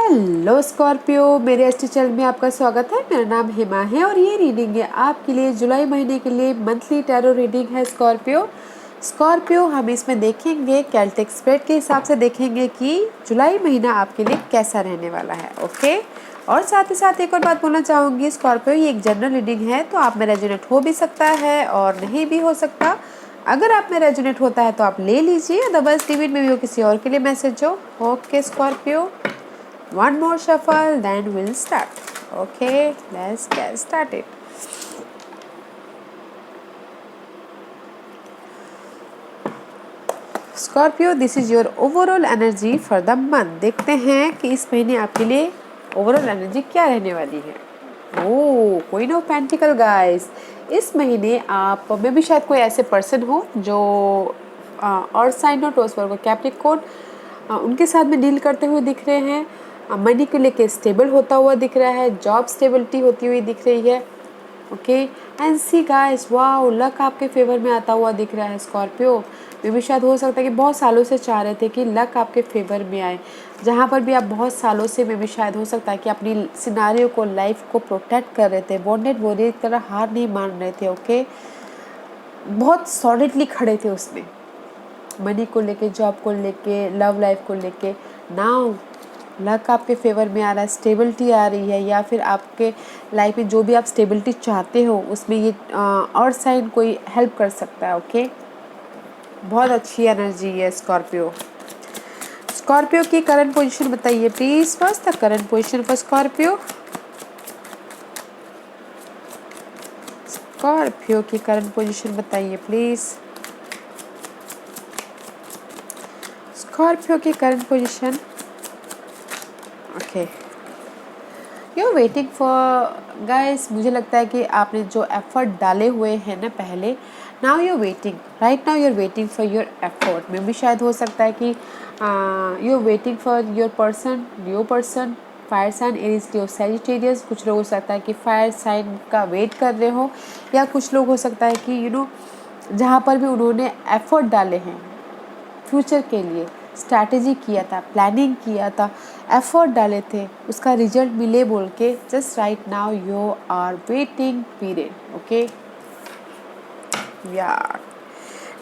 Hello Scorpio, मेरे astro channel में आपका स्वागत है। मेरा नाम हेमा है और ये रीडिंग है आपके लिए जुलाई महीने के लिए मंथली टैरो रीडिंग है स्कॉर्पियो हम इसमें देखेंगे कैल्टिक स्प्रेड के हिसाब से देखेंगे कि जुलाई महीना आपके लिए कैसा रहने वाला है। ओके, और साथ ही साथ एक और बात बोलना चाहूँगी स्कॉर्पियो, ये एक जनरल रीडिंग है तो आप में रेजोनेट हो भी सकता है और नहीं भी हो सकता। अगर आप में रेजोनेट होता है तो आप ले लीजिए, अदरवाइज डिवीड में भी हो किसी और के लिए मैसेज हो। Okay Scorpio, one more shuffle then we'll start. Okay, let's get started. Scorpio, this is your overall energy for the month. देखते हैं कि इस महीने आपके लिए ओवरऑल एनर्जी क्या रहने वाली है। ओह, क्वीन ऑफ पेंटिकल गाइस, इस महीने आप में भी शायद कोई ऐसे पर्सन हो जो और साइन हो, टॉरस वर्गो कैप्रिकॉर्न, उनके साथ में डील करते हुए दिख रहे हैं। मनी को लेके स्टेबल होता हुआ दिख रहा है, जॉब स्टेबिलिटी होती हुई दिख रही है। Okay and see guys, wow, luck आपके फेवर में आता हुआ दिख रहा है स्कॉर्पियो। मे भी शायद हो सकता है कि बहुत सालों से चाह रहे थे कि लक आपके फेवर में आए। जहाँ पर भी आप बहुत सालों से, मे भी शायद हो सकता है कि अपनी सिनारियो को, लाइफ को प्रोटेक्ट कर रहे थे, बॉन्डेड वॉरियर की तरह हार नहीं मान रहे थे। ओके, बहुत सॉलिडली खड़े थे उसमें, मनी को लेके, जॉब को लेके, लव लाइफ को लेके। नाउ लक आपके फेवर में आ रहा है, स्टेबिलिटी आ रही है, या फिर आपके लाइफ में जो भी आप स्टेबिलिटी चाहते हो उसमें ये और साइन कोई हेल्प कर सकता है। ओके, बहुत अच्छी एनर्जी है स्कॉर्पियो। स्कॉर्पियो की करंट पोजीशन बताइए please. First the current position for Scorpio. Scorpio की करंट पोजीशन बताइए प्लीज। स्कॉर्पियो की current position. Okay, you waiting for guys, मुझे लगता है कि आपने जो एफर्ट डाले हुए हैं ना पहले, now you waiting, right now you are waiting for your effort. में भी शायद हो सकता है कि you are waiting for your person, new person, fire sign, Aries, Leo, Sagittarius. कुछ लोग हो सकता है कि फायर साइन का वेट कर रहे हो, या कुछ लोग हो सकता है कि जहाँ पर भी उन्होंने एफर्ट डाले हैं फ्यूचर के लिए, स्ट्रैटेजी किया था, प्लानिंग किया था, एफर्ट डाले थे, उसका रिजल्ट मिले बोल के, just right now you are waiting period. Okay यार,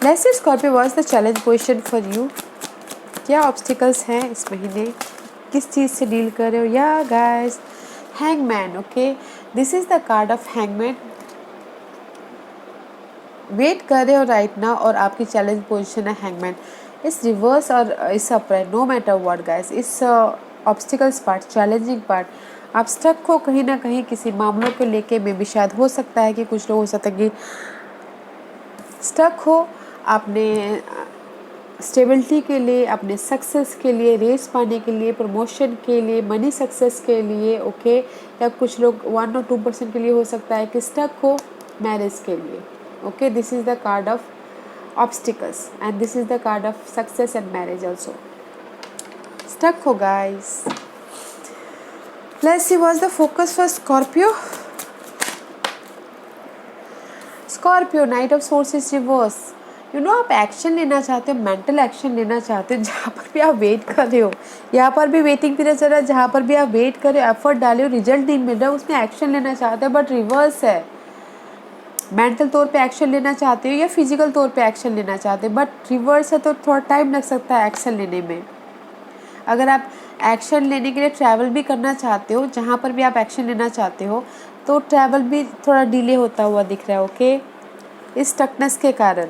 let's see Scorpio, what's the challenge position for you. क्या ऑब्स्टिकल्स हैं इस महीने, किस चीज़ से डील कर रहे हो। या guys, hangman. Okay, this is the card of hangman. Wait कर रहे हो राइट नाउ, और आपकी चैलेंज पोजीशन है हैंगमैन। इस रिवर्स और इस upright, no matter what guys, इस ऑब्स्टिकल्स पार्ट, चैलेंजिंग पार्ट, आप स्टक हो कहीं ना कहीं किसी मामलों को लेके। में भी शायद हो सकता है कि कुछ लोग हो सकता है कि स्टक हो अपने स्टेबिलिटी के लिए, अपने सक्सेस के लिए, रेस पाने के लिए, प्रमोशन के लिए, मनी सक्सेस के लिए। ओके, या कुछ लोग 1 और 2% के लिए हो सकता है कि स्टक हो मैरिज के लिए। Okay, this is the card of obstacles and this is the card of success and marriage also. Stuck ho guys. Let's see what's the focus for Scorpio. Scorpio, Knight of Swords is reverse. आप action लेना चाहते हो, mental action लेना चाहते हो, जहाँ पर भी आप वेट कर रहे हो, यहाँ पर भी वेटिंग पीरियड चल रहा है, जहाँ पर भी आप वेट कर रहे हो, एफर्ट डाले हो, रिजल्ट नहीं मिल रहा है, उसमें एक्शन लेना चाहते हो, बट रिवर्स है। मेंटल तौर पे एक्शन लेना चाहते हो या फिजिकल तौर पे एक्शन लेना चाहते हो, बट रिवर्स है तो थोड़ा टाइम लग सकता है एक्शन लेने में। अगर आप एक्शन लेने के लिए ट्रैवल भी करना चाहते हो, जहाँ पर भी आप एक्शन लेना चाहते हो, तो ट्रैवल भी थोड़ा डिले होता हुआ दिख रहा है। ओके, इस स्टकनेस के कारण।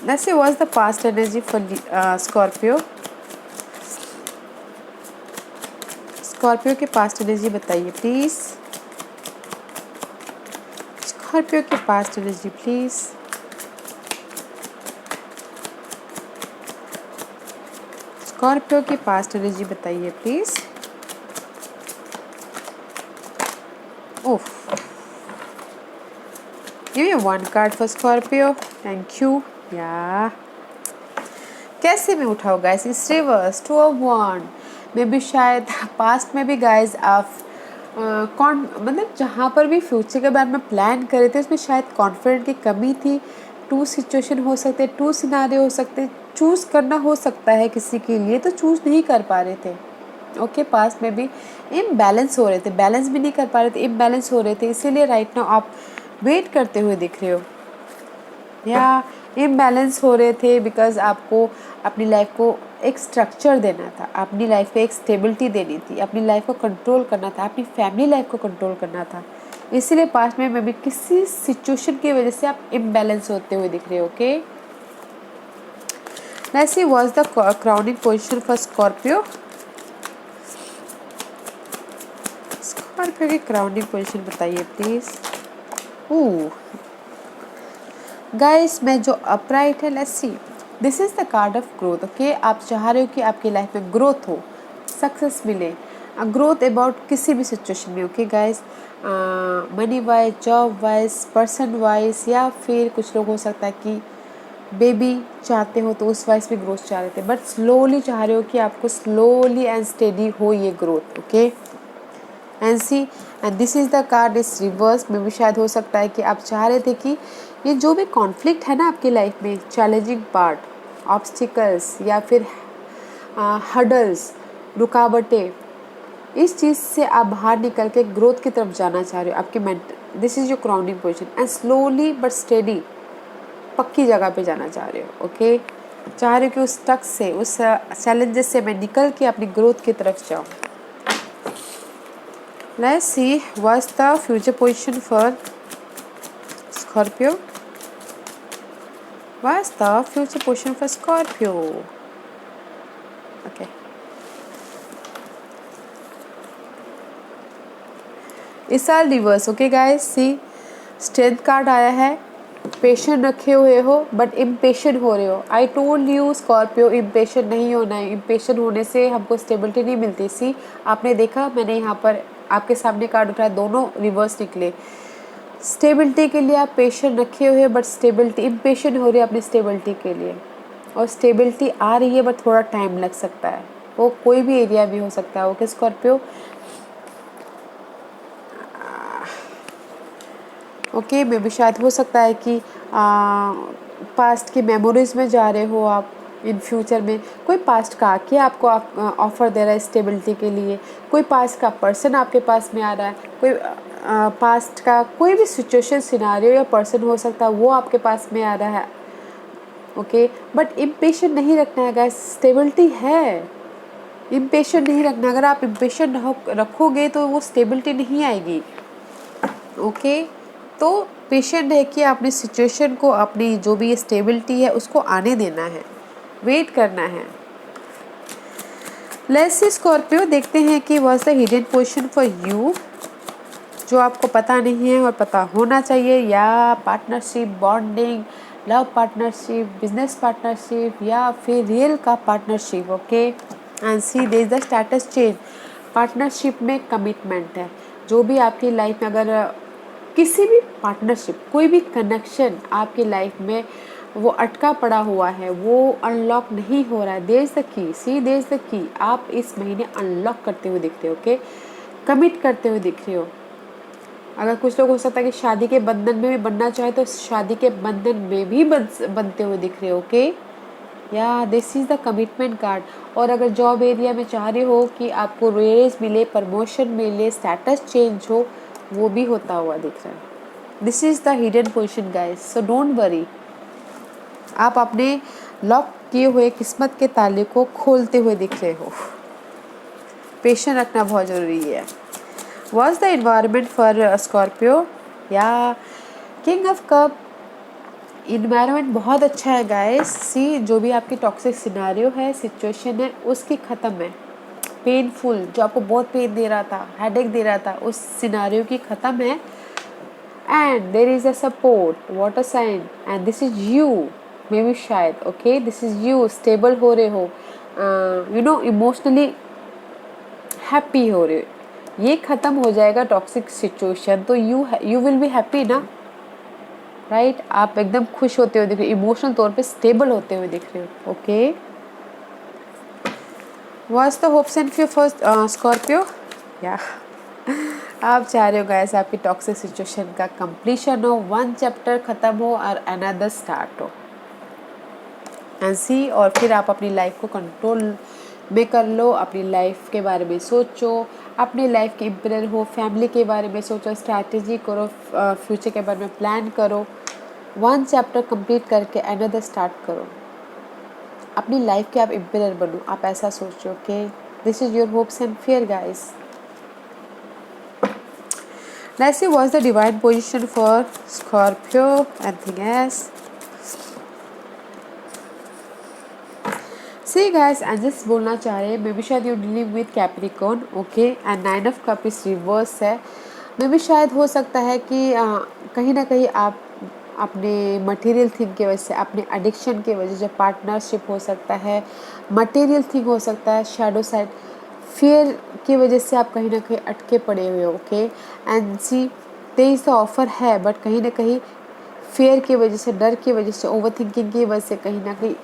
Let's see what's the past energy for Scorpio. Scorpio के पास्ट एनर्जी बताइए प्लीज़। स्कॉर्पियो के पास्ट एनर्जी प्लीज। स्कॉर्पियो की पास्ट एनर्जी बताइए please. Oh, give me one card for Scorpio, thank you. या कैसे में उठाओ गाइस, इस रिवर्स, 2 of Wands। में भी शायद पास्ट में भी गाइस आप मतलब जहाँ पर भी फ्यूचर के बारे में प्लान करे थे उसमें शायद कॉन्फिडेंट की कमी थी। 2 सिचुएशन हो सकते, 2 सिनारियो हो सकते, चूज़ करना हो सकता है किसी के लिए, तो चूज़ नहीं कर पा रहे थे। ओके, पास्ट में भी इम्बैलेंस हो रहे थे, बैलेंस भी नहीं कर पा रहे थे, इम्बैलेंस हो रहे थे, इसीलिए राइट नाउ आप वेट करते हुए दिख रहे हो, या इम्बैलेंस हो रहे थे बिकॉज आपको अपनी लाइफ को एक स्ट्रक्चर देना था, अपनी लाइफ को एक स्टेबिलिटी देनी थी, अपनी लाइफ को कंट्रोल करना था, अपनी फैमिली लाइफ को कंट्रोल करना था। इसीलिए पास्ट में भी किसी सिचुएशन की वजह से आप इम्बैलेंस होते हुए दिख रहे हो। Okay, let's see what is the crowning position for Scorpio. Scorpio की क्राउनिंग पोजीशन बताइए प्लीज। गाइस, मैं जो अपराइट है, let's see, this is the card of growth. Okay, आप चाह रहे हो कि आपकी लाइफ में ग्रोथ हो, सक्सेस मिले, ग्रोथ अबाउट किसी भी सिचुएशन में। Okay guys, money wise, job wise, person wise, या फिर कुछ लोग हो सकता है कि बेबी चाहते हो तो उस वाइज भी ग्रोथ चाह रहे थे, बट स्लोली चाह रहे हो कि आपको स्लोली एंड स्टेडी हो ये growth. Okay, and see, and this is the card is reverse में भी शायद हो सकता है कि आप चाह रहे थे कि ये जो भी कॉन्फ्लिक्ट है ना आपकी लाइफ में, चैलेंजिंग पार्ट, ऑब्स्टिकल्स या फिर हडल्स, रुकावटें, इस चीज़ से आप बाहर निकल के ग्रोथ की तरफ जाना चाह रहे हो। आपके mental, this is your crowning position, and slowly but steady पक्की जगह पे जाना चाह रहे हो। ओके, चाह रहे हो कि उस टक से, उस चैलेंजेस से मैं निकल के अपनी ग्रोथ की तरफ जाऊँ। Let's see what's the future position for Scorpio. What's the future position for Scorpio? Okay. इस साल रिवर्स। ओके गाइस, सी, स्ट्रेंथ कार्ड आया है, पेशेंट रखे हुए हो बट इम्पेशेंट हो रहे हो। I told you Scorpio, impatient नहीं होना है, इम्पेशेंट होने से हमको स्टेबिलिटी नहीं मिलती। सी, आपने देखा, मैंने यहाँ पर आपके सामने कार्ड उठाया, दोनों रिवर्स निकले। स्टेबिलिटी के लिए आप पेशेंट रखे हुए बट स्टेबिलिटी, इम्पेशेंट हो रही है अपनी स्टेबिलिटी के लिए, और स्टेबिलिटी आ रही है बट थोड़ा टाइम लग सकता है, वो कोई भी एरिया भी हो सकता है। ओके स्कॉर्पियो, ओके, मे भी शायद हो सकता है कि पास्ट की मेमोरीज में जा रहे हो आप। इन फ्यूचर में कोई पास्ट का आके आपको ऑफर दे रहा है स्टेबिलिटी के लिए, कोई पास्ट का पर्सन आपके पास में आ रहा है, कोई पास्ट का कोई भी सिचुएशन, सिनारियो या पर्सन हो सकता है, वो आपके पास में आ रहा है। ओके, बट इम्पेशेंट नहीं रखना है गाइस, स्टेबिलिटी है, इम्पेशेंट नहीं रखना। अगर आप इम्पेशेंट रखोगे तो वो स्टेबिलिटी नहीं आएगी। ओके, तो पेशेंट है कि अपनी सिचुएशन को, अपनी जो भी स्टेबिलिटी है उसको आने देना है, वेट करना है। लेट्स सी स्कॉर्पियो, देखते हैं कि what's the hidden position for you, जो आपको पता नहीं है और पता होना चाहिए, या partnership, bonding, love partnership, business partnership, या फिर रियल का partnership. Okay, and see there is the status change. Partnership में कमिटमेंट है, जो भी आपकी लाइफ में अगर किसी भी पार्टनरशिप, कोई भी कनेक्शन आपकी लाइफ में वो अटका पड़ा हुआ है, वो अनलॉक नहीं हो रहा है, there is the key, C there is the key, आप इस महीने अनलॉक करते हुए दिख रहे हो। ओके, कमिट करते हुए दिख रहे हो। अगर कुछ लोग हो सकता है कि शादी के बंधन में भी बनना चाहे तो शादी के बंधन में भी बनते हुए दिख रहे हो। ओके, या this is the commitment card. और अगर जॉब एरिया में चाह रहे हो कि आपको रेज मिले, प्रमोशन मिले, स्टेटस चेंज हो, वो भी होता हुआ दिख रहा है। This is the hidden position guys, so don't worry. आप अपने लॉक किए हुए किस्मत के ताले को खोलते हुए दिख रहे हो। पेशेंस रखना बहुत ज़रूरी है। What's the environment for Scorpio? या किंग ऑफ कप, इन्वायरमेंट बहुत अच्छा है गाइस। सी, जो भी आपकी टॉक्सिक सिनेरियो है, सिचुएशन है, उसकी ख़त्म है। पेनफुल, जो आपको बहुत पेन दे रहा था, हेडेक दे रहा था, उस सिनेरियो की ख़त्म है। And there is a support, water sign, and this is you, may be शायद। Okay, this is you, stable हो रहे हो, यू नो, इमोशनली हैप्पी हो रहे हो। ये ख़त्म हो जाएगा टॉक्सिक सिचुएशन, तो यू विल बी हैप्पी ना, राइट? आप एकदम खुश होते हुए दिख रहे हो, इमोशनल तौर पे स्टेबल होते हुए दिख रहे हो। Okay, what's the hopes and few for Scorpio? या आप चाह रहे हो गाइस आपकी टॉक्सिक सिचुएशन का कंप्लीशन हो, वन चैप्टर ख़त्म हो और अनदर स्टार्ट हो। एंड सी, और फिर आप अपनी लाइफ को कंट्रोल में कर लो, अपनी लाइफ के बारे में सोचो, अपनी लाइफ के एम्पायर हो, फैमिली के बारे में सोचो, स्ट्रैटेजी करो, फ्यूचर के बारे में प्लान करो, वन चैप्टर कंप्लीट करके अनदर स्टार्ट करो, अपनी लाइफ के आप एम्पायर बनो, आप ऐसा सोचो। Okay, this is your hopes and fear guys. Let's see what's the divine position for Scorpio. Anything else? See guys, I'm just बोलना चाह रहे हैं, मे बी शायद you dealing with Capricorn, okay, and 9 of cup इस reverse है। मे be शायद हो सकता है कि कहीं ना कहीं आप अपने मटेरियल थिंग की वजह से, अपने एडिक्शन की वजह से, पार्टनरशिप हो सकता है, मटेरियल थिंग हो सकता है, शैडो साइड फियर की वजह से आप कहीं ना कहीं अटके पड़े हुए हो। ओके, एंड सी तेज तो ऑफर है, बट कहीं ना कहीं फियर की वजह से, डर की वजह से, ओवर थिंकिंग की वजह से कहीं ना कहीं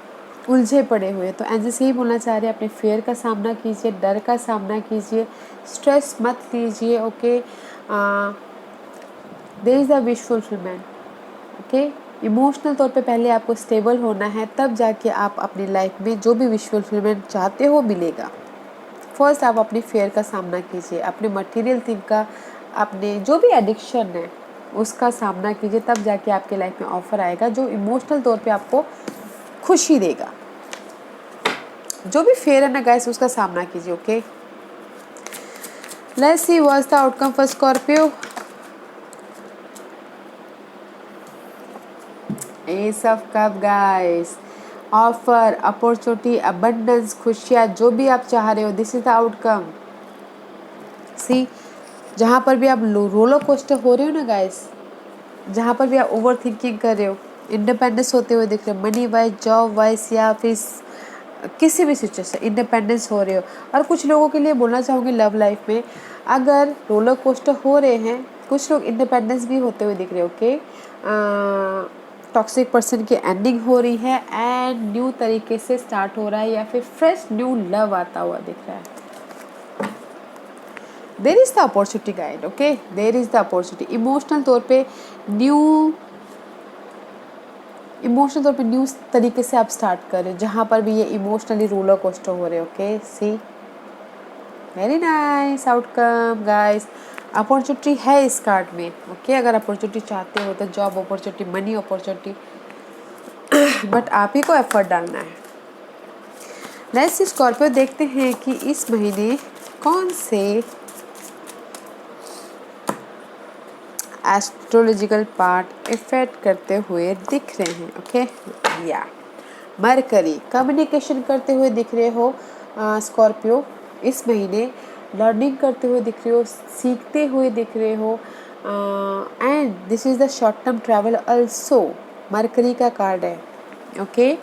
उलझे पड़े हुए। तो एंड यही बोलना चाह रहे हैं, अपने फियर का सामना कीजिए, डर का सामना कीजिए, स्ट्रेस मत लीजिए। Okay, there is a wish fulfilment. Okay, emotional तौर पे पहले आपको स्टेबल होना है, तब जाके आप अपनी लाइफ में जो भी विश फुलफिलमेंट चाहते हो मिलेगा। फर्स्ट आप अपनी फेयर का सामना कीजिए, अपने मटेरियल थिंग का, अपने जो भी एडिक्शन है उसका सामना कीजिए, तब जाके आपके लाइफ में ऑफर आएगा जो इमोशनल तौर पे आपको खुशी देगा। जो भी फेयर है ना गाइस, उसका सामना कीजिए। Okay, let's see what's the outcome for Scorpio. S of cup guys, offer, opportunity, abundance, खुशियाँ, जो भी आप चाह रहे हो, दिस इज द आउटकम। सी, जहाँ पर भी आप रोलर कोस्टर हो रहे हो ना गाइस, जहाँ पर भी आप ओवर थिंकिंग कर रहे हो, इंडिपेंडेंस होते हुए दिख रहे हो, मनी वाइज, जॉब वाइज, या फिर किसी भी सिचुएशन इंडिपेंडेंस हो रहे हो। और कुछ लोगों के लिए बोलना चाहूँगी, लव लाइफ में अगर रोलर कोस्टर हो रहे हैं, कुछ लोग इंडिपेंडेंस भी होते हुए दिख रहे हो। ओके, टॉक्सिक पर्सन की एंडिंग हो रही है एंड न्यू तरीके से स्टार्ट हो रहा है, या फिर फ्रेश न्यू लव आता हुआ दिख रहा है। There is the opportunity guide. Okay, there is the opportunity, emotional तौर पे न्यू तरीके से आप स्टार्ट कर रहे हो, जहाँ पर भी ये इमोशनली रोलर कोस्टर हो रहे हो। Okay, see, very nice outcome guys. Opportunity है इस कार्ड में। ओके, अगर अपॉर्चुनिटी चाहते हो तो job opportunity, money opportunity, but आप ही को एफर्ट डालना है। नेक्स्ट स्कॉर्पियो, देखते हैं कि इस महीने कौन से एस्ट्रोलॉजिकल पार्ट इफेक्ट करते हुए दिख रहे हैं। ओके, या मरकरी कम्युनिकेशन करते हुए दिख रहे हो स्कॉर्पियो, इस महीने लर्निंग करते हुए दिख रहे हो, सीखते हुए दिख रहे हो, and this is the short term travel also, mercury का कार्ड है। ओके,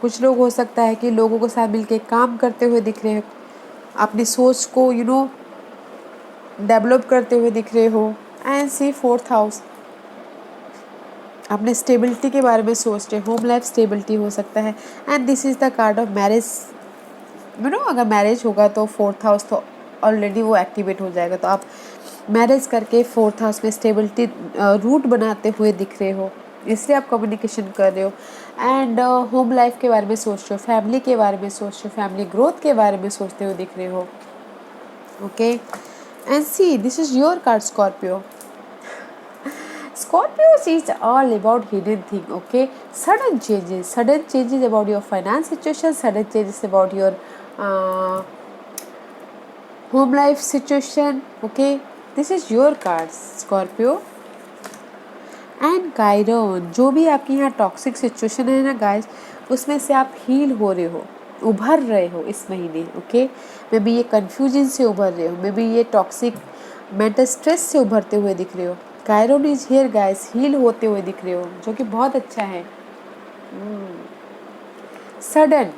कुछ लोग हो सकता है कि लोगों के साथ मिलके काम करते हुए दिख रहे हो, अपनी सोच को डेवलप करते हुए दिख रहे हो, एंड सी 4th हाउस, अपने स्टेबिलिटी के बारे में सोच रहे, होम लाइफ स्टेबिलिटी हो सकता है, and this is the card of marriage. अगर मैरिज होगा तो 4th हाउस तो ऑलरेडी वो एक्टिवेट हो जाएगा, तो आप मैरिज करके 4th हाउस में स्टेबिलिटी रूट बनाते हुए दिख रहे हो, इसलिए आप कम्युनिकेशन कर रहे हो, एंड होम लाइफ के बारे में सोच रहे हो, फैमिली के बारे में सोच रहे हो, फैमिली ग्रोथ के बारे में सोचते हुए दिख रहे हो। Okay, and see, this is your card Scorpio. Scorpios is all about hidden thing. Okay, sudden changes about your finance situation, sudden changes about your home life situation. Okay, this is your cards Scorpio. And guidance, जो भी आपकी यहाँ toxic situation है ना guys, उसमें से आप heal हो रहे हो, उभर रहे हो इस महीने। ओके, मे बी ये कन्फ्यूजन से उभर रहे हो, मे बी ये टॉक्सिक मेंटल स्ट्रेस से उभरते हुए दिख रहे हो। कायरोन इज हियर गाइस, हील होते हुए दिख रहे हो, जो कि बहुत अच्छा है। सडन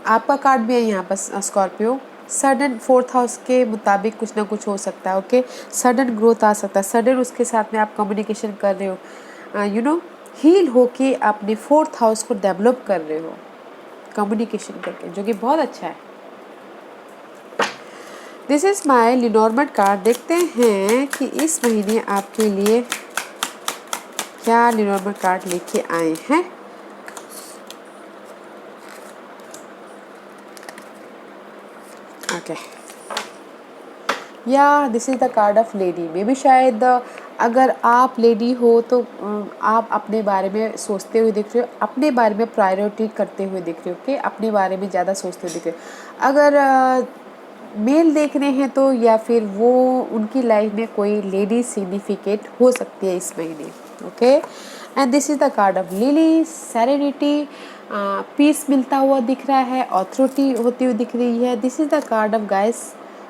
आपका कार्ड भी है यहाँ पर स्कॉर्पियो, सडन 4th हाउस के मुताबिक कुछ ना कुछ हो सकता है। ओके, सडन ग्रोथ आ सकता है, सडन उसके साथ में आप कम्युनिकेशन कर रहे हो, हील होके अपने 4th हाउस को डेवलप कर रहे हो कम्युनिकेशन करके, जो कि बहुत अच्छा है। This is my Lenormand card. देखते हैं कि इस महीने आपके लिए क्या लीनॉर्मड कार्ड लेके आए हैं। ओके, या this is the card of lady. May be शायद अगर आप लेडी हो तो आप अपने बारे में सोचते हुए दिख रहे हो, अपने बारे में प्रायोरिटी करते हुए दिख रहे हो, ओके, अपने बारे में ज़्यादा सोचते हुए दिख रहे हो। अगर मेल देख रहे हैं तो या फिर वो उनकी लाइफ में कोई लेडी सिग्निफिकेंट हो सकती है इस महीने, okay. And this is the card of lily, serenity, peace मिलता हुआ दिख रहा है, ऑथोरिटी होती हुई दिख रही है। This is the card of guys,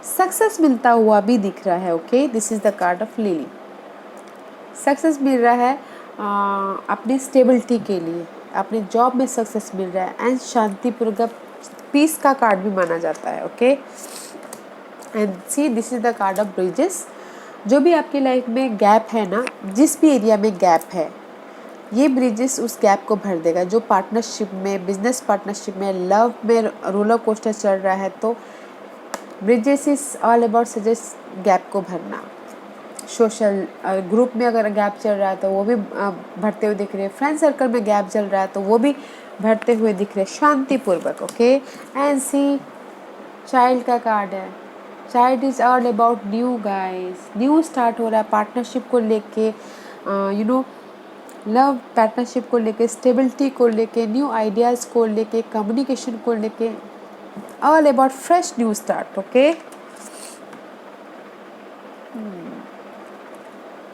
success मिलता हुआ भी दिख रहा है, okay. This is the card of lily, success मिल रहा है अपनी स्टेबिलिटी के लिए, अपने जॉब में सक्सेस मिल रहा है। एंड शांतिपूर्वक पीस का कार्ड भी माना जाता है, okay. And see this is the card of bridges. जो भी आपकी लाइफ में गैप है ना, जिस भी एरिया में गैप है, ये ब्रिजेस उस गैप को भर देगा। जो पार्टनरशिप में, बिजनेस पार्टनरशिप में, लव में रोलर कोस्टर चल रहा है, तो bridges is all about suggest gap को भरना। सोशल ग्रुप में अगर गैप चल रहा है तो वो भी भरते हुए दिख रहे हैं। फ्रेंड सर्कल में गैप चल रहा है तो वो भी भरते हुए दिख रहे हैं, शांतिपूर्वक, ओके। एंड सी चाइल्ड का कार्ड है। Child is all about new guys, new start हो रहा है पार्टनरशिप को लेके, लव पार्टनरशिप को लेके, स्टेबिलिटी को लेके, न्यू आइडियाज़ को लेके, कम्युनिकेशन को लेके, all about fresh new start, okay.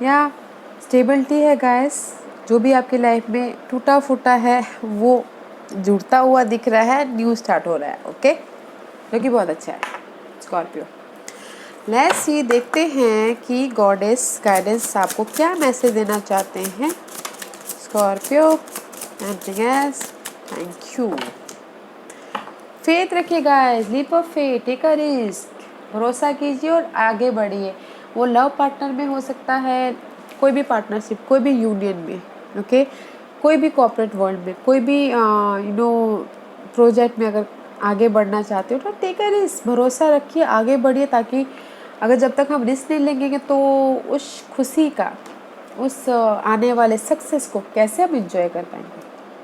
या स्टेबिलिटी है गाइस। जो भी आपकी लाइफ में टूटा फूटा है वो जुड़ता हुआ दिख रहा है, न्यू स्टार्ट हो रहा है, ओके, जो कि बहुत अच्छा है स्कॉर्पियो। लेट्स सी, देखते हैं कि गॉडेस गाइडेंस आपको क्या मैसेज देना चाहते हैं Scorpio. Anything else? Thank you. Faith रखिए guys, leap of faith, take a risk, भरोसा कीजिए और आगे बढ़िए। वो लव पार्टनर में हो सकता है, कोई भी पार्टनरशिप, कोई भी यूनियन में, ओके, कोई भी कॉर्पोरेट वर्ल्ड में, कोई भी प्रोजेक्ट में अगर आगे बढ़ना चाहते हो तो टेक अ रिस्क, भरोसा रखिए, आगे बढ़िए। ताकि अगर जब तक हम रिस्क नहीं लेंगे तो उस खुशी का, उस आने वाले सक्सेस को कैसे हम इंजॉय कर पाएंगे।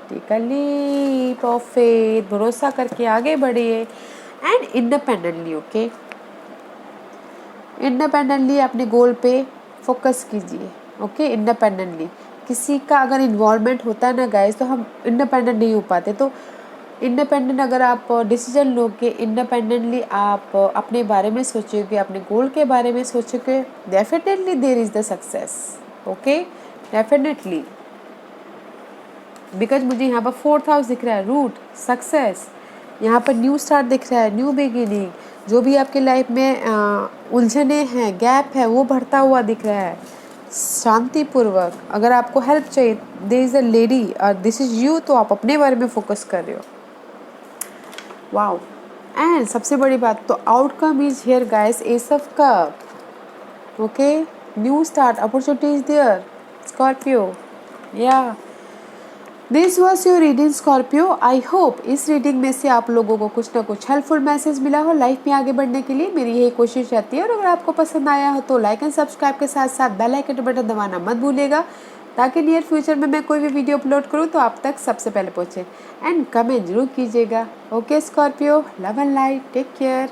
Take a leap of faith, भरोसा करके आगे बढ़िए। एंड इंडिपेंडेंटली, ओके, इंडिपेंडेंटली अपने गोल पे फोकस कीजिए, ओके। इंडिपेंडेंटली किसी का अगर इन्वॉल्वमेंट होता है ना गाइस, तो हम इंडिपेंडेंट नहीं हो पाते। तो इंडिपेंडेंट अगर आप डिसीजन लोगे, इंडिपेंडेंटली आप अपने बारे में सोचोगे, अपने गोल के बारे में सोचोगे, definitely there is the success, okay, definitely. Because मुझे यहाँ पर 4th हाउस दिख रहा है, रूट, सक्सेस, यहाँ पर न्यू स्टार्ट दिख रहा है, न्यू बिगिनिंग। जो भी आपकी लाइफ में उलझने हैं, गैप है, वो भरता हुआ दिख रहा है शांतिपूर्वक। अगर आपको हेल्प चाहिए, देयर इज़ अ लेडी और दिस इज़ यू, तो आप अपने बारे में फोकस कर रहे हो। वाओ। एंड सबसे बड़ी बात तो outcome is here guys, ace of cups, okay, new start, opportunity is there Scorpio. या this was your reading Scorpio. I hope इस रीडिंग में से आप लोगों को कुछ ना कुछ हेल्पफुल मैसेज मिला हो लाइफ में आगे बढ़ने के लिए। मेरी यही कोशिश रहती है। और अगर आपको पसंद आया हो तो लाइक एंड सब्सक्राइब के साथ साथ बेल आइकन बटन दबाना मत भूलिएगा, ताकि नियर फ्यूचर में मैं कोई भी वीडियो अपलोड करूँ तो आप तक सबसे पहले पहुँचे। एंड कमेंट जरूर कीजिएगा। Okay Scorpio, love and light, take care.